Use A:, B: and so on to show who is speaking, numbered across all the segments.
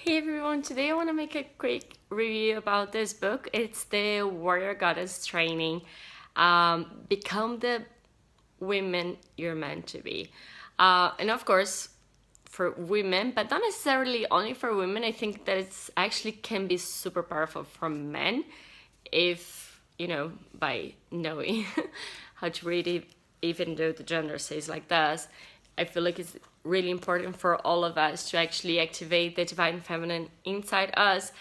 A: Hey everyone, today I want to make a quick review about this book. It's the Warrior Goddess Training. Become the women you're meant to be. And of course, for women, but not necessarily only for women, I think that it's actually can be super powerful for men if, by knowing how to read it, even though the gender says like this. I feel like it's really important for all of us to actually activate the divine feminine inside us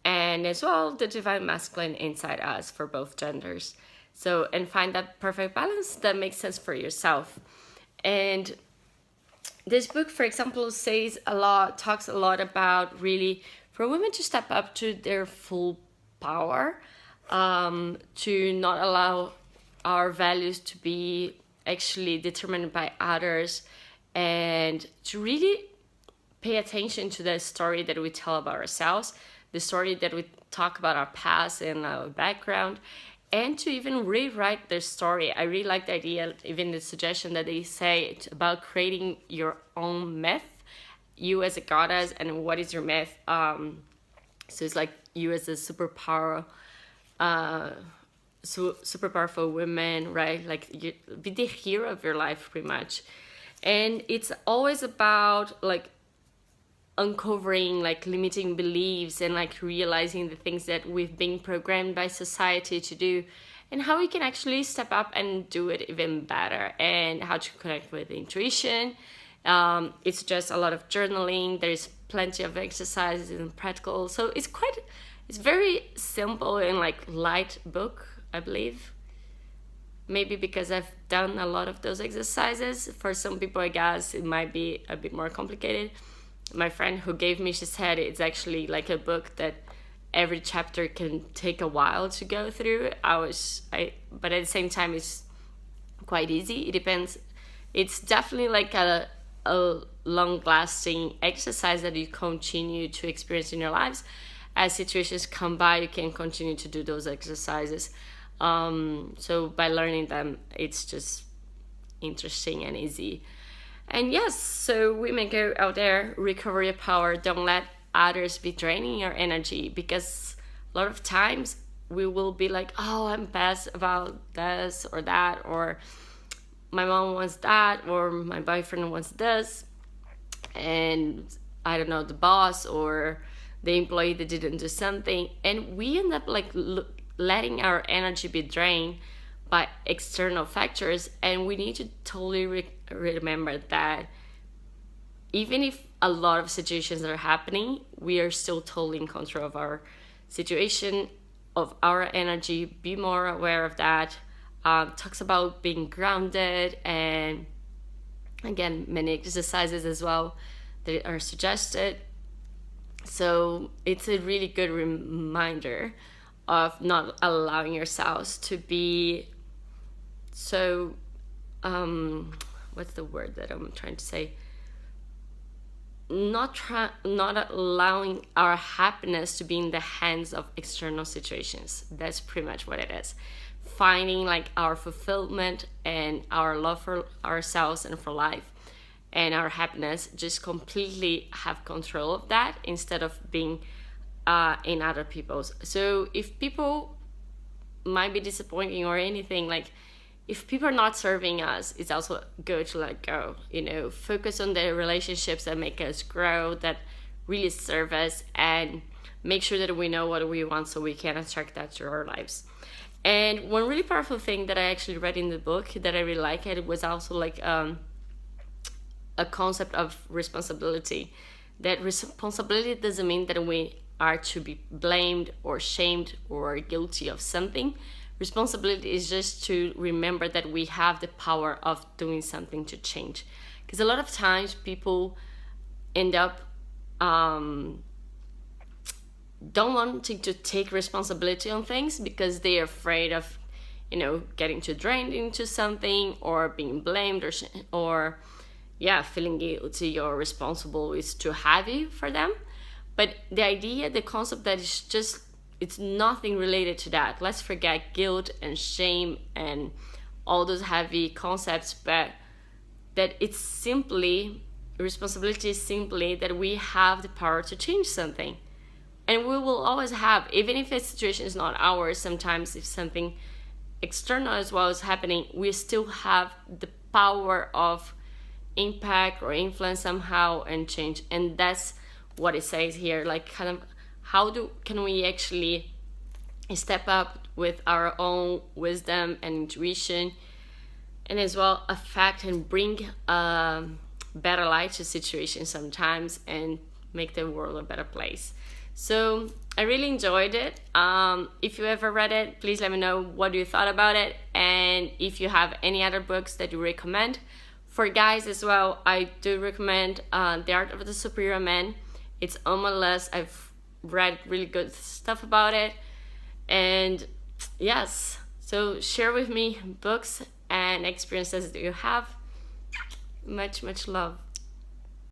A: and as well the divine masculine inside us for both genders. So, and find that perfect balance that makes sense for yourself. And this book, for example, talks a lot about really for women to step up to their full power, to not allow our values to be actually determined by others, and to really pay attention to the story that we tell about ourselves, the story that we talk about our past and our background, and to even rewrite their story. I really like the idea, even the suggestion that they say it's about creating your own myth, you as a goddess, and what is your myth. So it's like you as a superpower, super powerful woman, right? Like you be the hero of your life, pretty much. And it's always about like uncovering like limiting beliefs and like realizing the things that we've been programmed by society to do and how we can actually step up and do it even better, and how to connect with intuition. It's just a lot of journaling. There's plenty of exercises and practical, so it's very simple and like light book, I believe. Maybe because I've done a lot of those exercises. For some people, I guess it might be a bit more complicated. My friend who gave me, she said it's actually like a book that every chapter can take a while to go through. But at the same time, it's quite easy. It depends. It's definitely like a long-lasting exercise that you continue to experience in your lives. As situations come by, you can continue to do those exercises. So by learning them, it's just interesting and easy. And yes, so women, go out there, recover your power. Don't let others be draining your energy, because a lot of times we will be like, oh, I'm best about this or that, or my mom wants that, or my boyfriend wants this, and I don't know, the boss or the employee that didn't do something, and we end up like letting our energy be drained by external factors. And we need to totally remember that even if a lot of situations are happening, we are still totally in control of our situation, of our energy. Be more aware of that. Talks about being grounded, and again, many exercises as well that are suggested. So it's a really good reminder of not allowing yourselves to be so what's the word that I'm trying to say, not allowing our happiness to be in the hands of external situations. That's pretty much what it is. Finding like our fulfillment and our love for ourselves and for life and our happiness, just completely have control of that instead of being in other people's. So if people might be disappointing or anything, like if people are not serving us, it's also good to let go. Focus on the relationships that make us grow, that really serve us, and make sure that we know what we want so we can attract that to our lives. And one really powerful thing that I actually read in the book that I really like, it was also like a concept of responsibility. That responsibility doesn't mean that we are to be blamed or shamed or guilty of something. Responsibility is just to remember that we have the power of doing something to change. Because a lot of times people end up don't wanting to take responsibility on things because they're afraid of, getting too drained into something or being blamed or feeling guilty or responsible is too heavy for them. But the idea, the concept that it's nothing related to that. Let's forget guilt and shame and all those heavy concepts, but that it's simply responsibility is simply that we have the power to change something. And we will always have, even if a situation is not ours, sometimes if something external as well is happening, we still have the power of impact or influence somehow and change. And that's what it says here, like kind of can we actually step up with our own wisdom and intuition, and as well affect and bring better light to situations sometimes and make the world a better place. So I really enjoyed it. If you ever read it, please let me know what you thought about it, and if you have any other books that you recommend. For guys as well, I do recommend The Art of the Superior Man. It's on my list. I've read really good stuff about it. And yes, so share with me books and experiences that you have. Much love.